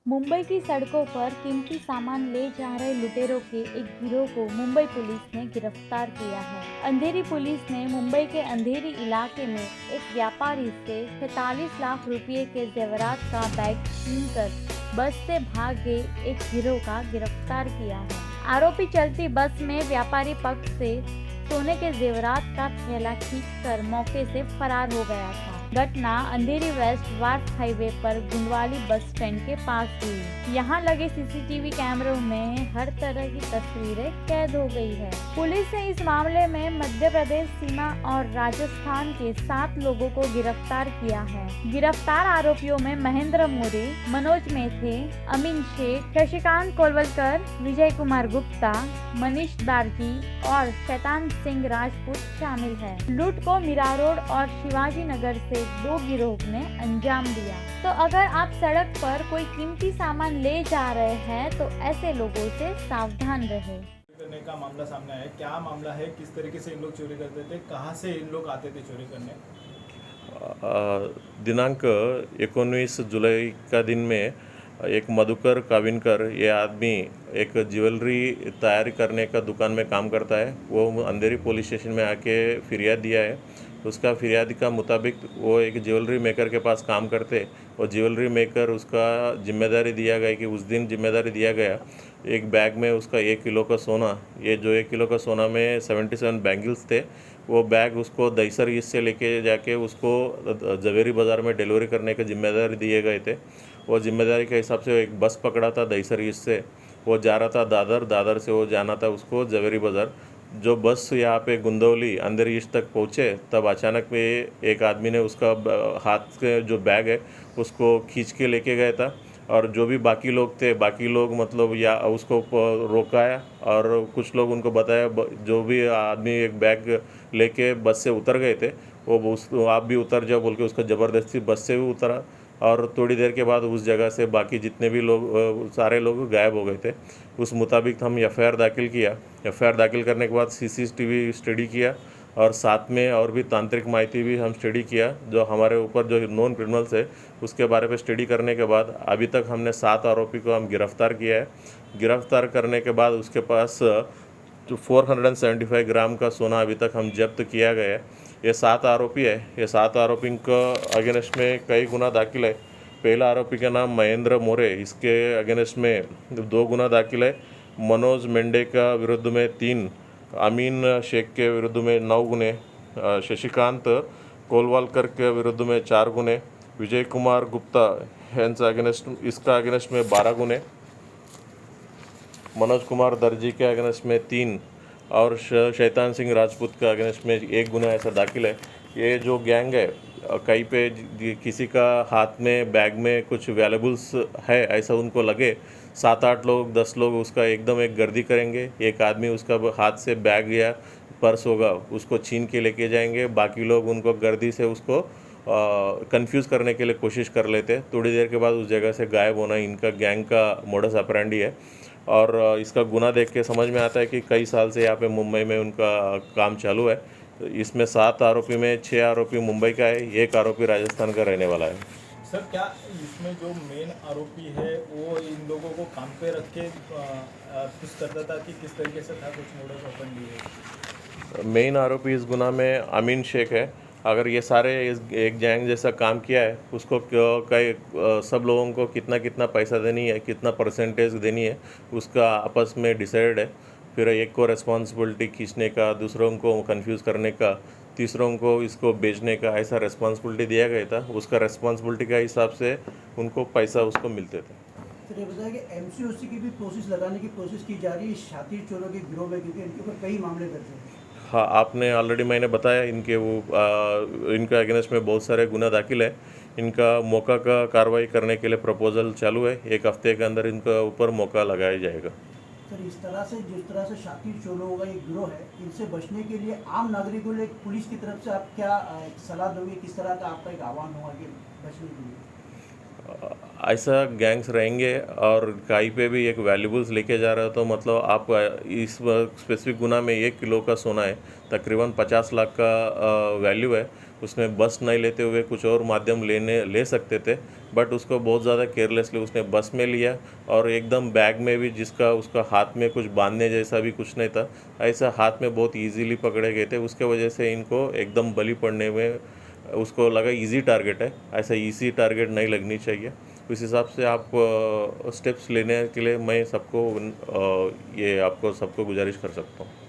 मुंबई की सड़कों पर कीमती सामान ले जा रहे लुटेरों के एक गिरोह को मुंबई पुलिस ने गिरफ्तार किया है। अंधेरी पुलिस ने मुंबई के अंधेरी इलाके में एक व्यापारी से 46 लाख रुपए के जेवरात का बैग छीनकर बस से भाग गए एक गिरोह का गिरफ्तार किया है। आरोपी चलती बस में व्यापारी पक्ष से सोने के जेवरात का थैला खींचकर मौके से फरार हो गया था। घटना अंधेरी वेस्ट वार्फ हाईवे पर गुंडवाली बस स्टैंड के पास हुई। यहाँ लगे सीसीटीवी कैमरों में हर तरह की तस्वीरें कैद हो गई है। पुलिस ने इस मामले में मध्य प्रदेश सीमा और राजस्थान के 7 लोगों को गिरफ्तार किया है। गिरफ्तार आरोपियों में महेंद्र मोरे, मनोज मेथे, अमीन शेख, शशिकांत कोलवलकर, विजय कुमार गुप्ता, मनीष दार्जी और शैतान सिंह राजपूत शामिल है। लूट को मीरा रोड और शिवाजी नगर से 2 गिरोह ने अंजाम दिया। तो अगर आप सड़क पर कोई कीमती सामान ले जा रहे हैं तो ऐसे लोगों से सावधान रहें। करने का मामला सामने आया है। क्या मामला है, किस तरीके से इन लोग चोरी करते थे, कहां से इन लोग आते थे चोरी करने? दिनांक 19 जुलाई का दिन में एक मधुकर काविनकर ये आदमी एक ज्वेलरी तैयार करने का दुकान में काम करता है। वो अंधेरी पुलिस स्टेशन में आके फिरियाद दिया है। उसका फिरियाद का मुताबिक वो एक ज्वेलरी मेकर के पास काम करते और ज्वेलरी मेकर उसका जिम्मेदारी दिया गया कि उस दिन जिम्मेदारी दिया गया एक बैग में उसका 1 किलो का सोना, ये जो 1 किलो का सोना में 77 बैंगल्स थे, वो बैग उसको दहीसर ईस्ट से लेके जाके उसको जवेरी बाज़ार में डिलीवरी करने की जिम्मेदारी दिए गए थे। वो जिम्मेदारी के हिसाब से एक बस पकड़ा था दहीसर ईस्ट से, वो जा रहा था दादर, दादर से वो जाना था उसको जवेरी बाज़ार। जो बस यहाँ पे गुंदौली अंधेरी ईस्ट तक पहुँचे तब अचानक में एक आदमी ने उसका हाथ के जो बैग है उसको खींच के लेके गया था। और जो भी बाकी लोग थे, बाकी लोग मतलब या उसको रोकाया और कुछ लोग उनको बताया, जो भी आदमी एक बैग लेके बस से उतर गए थे वो आप भी उतर जाओ बोल के उसका ज़बरदस्ती बस से भी उतरा। और थोड़ी देर के बाद उस जगह से बाकी जितने भी लोग सारे लोग गायब हो गए थे। उस मुताबिक हम एफ़आईआर दाखिल किया। एफ़आईआर दाखिल करने के बाद सीसीटीवी स्टडी किया और साथ में और भी तांत्रिक माहिती भी हम स्टडी किया। जो हमारे ऊपर जो नॉन क्रिमिनल्स है उसके बारे में स्टडी करने के बाद अभी तक हमने 7 आरोपी को हम गिरफ़्तार किया है। गिरफ़्तार करने के बाद उसके पास जो 475 ग्राम का सोना अभी तक हम जब्त किया गया है। ये 7 आरोपी है। ये 7 आरोपी का अगेंस्ट में कई गुना दाखिल है। पहला आरोपी का नाम महेंद्र मोरे, इसके अगेंस्ट में 2 गुना दाखिल है। मनोज मेंढे का विरुद्ध में 3, अमीन शेख के विरुद्ध में 9 गुने, शशिकांत कोलवालकर के विरुद्ध में 4 गुने, विजय कुमार गुप्ता इसका अगेंस्ट में 12 गुने, मनोज कुमार दर्जी के अगेंस्ट में 3 और शैतान सिंह राजपूत का अगेंस्ट में 1 गुना ऐसा दाखिल है। ये जो गैंग है कहीं पे किसी का हाथ में बैग में कुछ वैल्यूबल्स है ऐसा उनको लगे, 7-8 लोग 10 लोग उसका एकदम एक गर्दी करेंगे। एक आदमी उसका हाथ से बैग या पर्स होगा उसको छीन के लेके जाएंगे। बाकी लोग उनको गर्दी से उसको कंफ्यूज करने के लिए कोशिश कर लेते। थोड़ी देर के बाद उस जगह से गायब होना इनका गैंग का मोडस ऑपरेंडी है। और इसका गुना देख के समझ में आता है कि कई साल से यहाँ पे मुंबई में उनका काम चालू है। इसमें 7 आरोपी में 6 आरोपी मुंबई का है, 1 आरोपी राजस्थान का रहने वाला है। सर, क्या इसमें जो मेन आरोपी है वो इन लोगों को काम पे रख के कुछ करता था कि किस तरीके से था, कुछ मोडस ऑपरेंडी है? मेन आरोपी इस गुना में अमीन शेख है। अगर ये सारे एक गैंग जैसा काम किया है उसको कई सब लोगों को कितना कितना पैसा देनी है, कितना परसेंटेज देनी है उसका आपस में डिसाइड है। फिर एक को रिस्पॉन्सिबिलिटी खींचने का, दूसरों को कंफ्यूज करने का, तीसरों को इसको बेचने का, ऐसा रिस्पॉन्सिबिलिटी दिया गया था। उसका रिस्पॉन्सिबिलिटी का हिसाब से उनको पैसा उसको मिलते थे। सर, ये बताया कि एमसीओसी की भी प्रोसेस लगाने की कोशिश की जा रही है शातिर चोरों के गिरोह में, क्योंकि इनके ऊपर कई मामले दर्ज हैं। हाँ, आपने ऑलरेडी मैंने बताया इनके इनका अगेंस्ट में बहुत सारे गुना दाखिल है। इनका मौका का कार्रवाई करने के लिए प्रपोजल चालू है। 1 हफ्ते के अंदर इनका ऊपर मौका लगाया जाएगा। सर, इस तरह से जिस तरह से शातिर चोरों का ये गिरोह है, इनसे बचने के लिए आम नागरिकों को पुलिस की तरफ से आप क्या सलाह दोगे? किस तरह का आपका एक आह्वान होगा कि बचने के लिए? ऐसा गैंग्स रहेंगे और कहीं पे भी एक वैल्यूबल्स लेके जा रहे हो तो मतलब आप इस स्पेसिफिक गुना में 1 किलो का सोना है, तकरीबन 50 लाख का वैल्यू है। उसने बस नहीं लेते हुए कुछ और माध्यम ले सकते थे, बट उसको बहुत ज़्यादा केयरलेसली उसने बस में लिया और एकदम बैग में भी जिसका उसका हाथ में कुछ बांधने जैसा भी कुछ नहीं था, ऐसा हाथ में बहुत इजीली पकड़े गए थे। उसके वजह से इनको एकदम बलि पड़ने में उसको लगा इजी टारगेट है, ऐसा इजी टारगेट नहीं लगनी चाहिए। उस हिसाब से आप स्टेप्स लेने के लिए मैं सबको ये आपको सबको गुजारिश कर सकता हूँ।